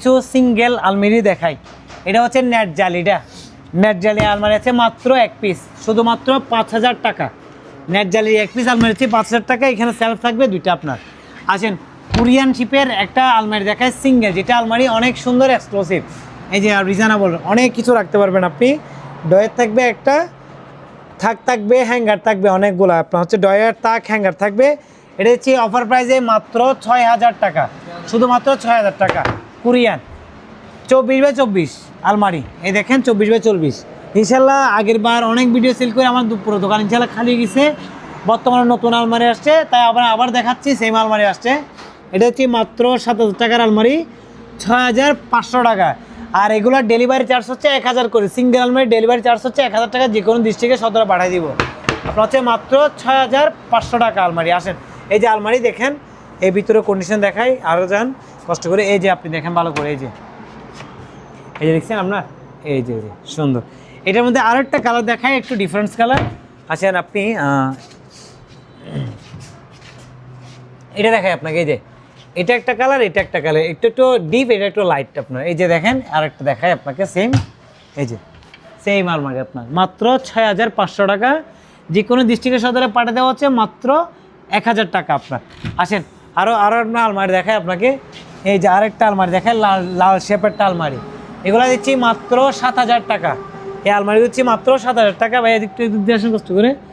কিছু সিঙ্গেল আলমারি দেখাই। এটা হচ্ছে নেট জালিটা, নেট জালি আলমারি আছে মাত্র এক পিস, শুধুমাত্র 5,000 টাকা। নেট জালি এক পিস আলমারি আছে 5,000 টাকা। এখানে সেলফ থাকবে দুইটা আপনার। আসেন কোরিয়ান শিপের একটা আলমারি দেখায় সিঙ্গেল, যেটা আলমারি অনেক সুন্দর এক্সক্লুসিভ। এই যে রিজনেবল, অনেক কিছু রাখতে পারবেন আপনি। ডয়ের থাকবে একটা, থাক থাকবে, হ্যাঙ্গার থাকবে অনেকগুলো আপনার হচ্ছে ডয়ার তাক হ্যাঙ্গার থাকবে। এটা হচ্ছে অফার প্রাইসে মাত্র 6,000 টাকা, শুধুমাত্র 6,000 টাকা। কোরিয়ান 24x24 আলমারি, এই দেখেন 24x24। ইনশাল্লাহ আগের বার অনেক ভিডিও সেল করে আমার পুরো দোকান ইনশাল্লাহ খালি গেছে। বর্তমানে নতুন আলমারি আসছে, তাই আবার দেখাচ্ছি সেম আলমারি আসছে। এটা হচ্ছে মাত্র 7,000 টাকার আলমারি, 6,500 টাকা। আর এগুলোর ডেলিভারি চার্জ হচ্ছে 1,000 করে। সিঙ্গেল আলমারি ডেলিভারি চার্জ হচ্ছে 1,000 টাকা, যে কোনো ডিস্ট্রিক্টে সদরে পাঠিয়ে দিব। আপনার হচ্ছে মাত্র 6,500 টাকা আলমারি। আসেন এই যে আলমারি দেখেন, এই ভিতরে কন্ডিশন দেখাই, আরও যান কষ্ট করে। এই যে আপনি দেখেন ভালো করে, এই যে দেখছেন আপনার, এই যে সুন্দর। এটার মধ্যে আরও একটা কালার দেখায়, একটু ডিফারেন্স কালার। আসেন আপনি এটা দেখায় আপনাকে। এই যে এটা একটা কালার, এটা একটা কালার, একটু ডিপ, এটা একটু লাইট আপনার। এই যে দেখেন আর একটা দেখায় আপনাকে সেম, এই যে সেম আলমারি আপনার মাত্র 6,500 টাকা। যে কোনো ডিস্ট্রিক্টের সদরে পাঠিয়ে দেওয়া হচ্ছে মাত্র 1,000 টাকা আপনার। আসেন আরও আপনার আলমারি দেখায় আপনাকে। এই যে আরেকটা আলমারি দেখায়, লাল শেপেরটা আলমারি। এগুলো দিচ্ছি মাত্র 7,000 টাকা। এই আলমারি দিচ্ছি মাত্র 7,000 টাকা। ভাই একটু দিয়ে আসেন কষ্ট করে।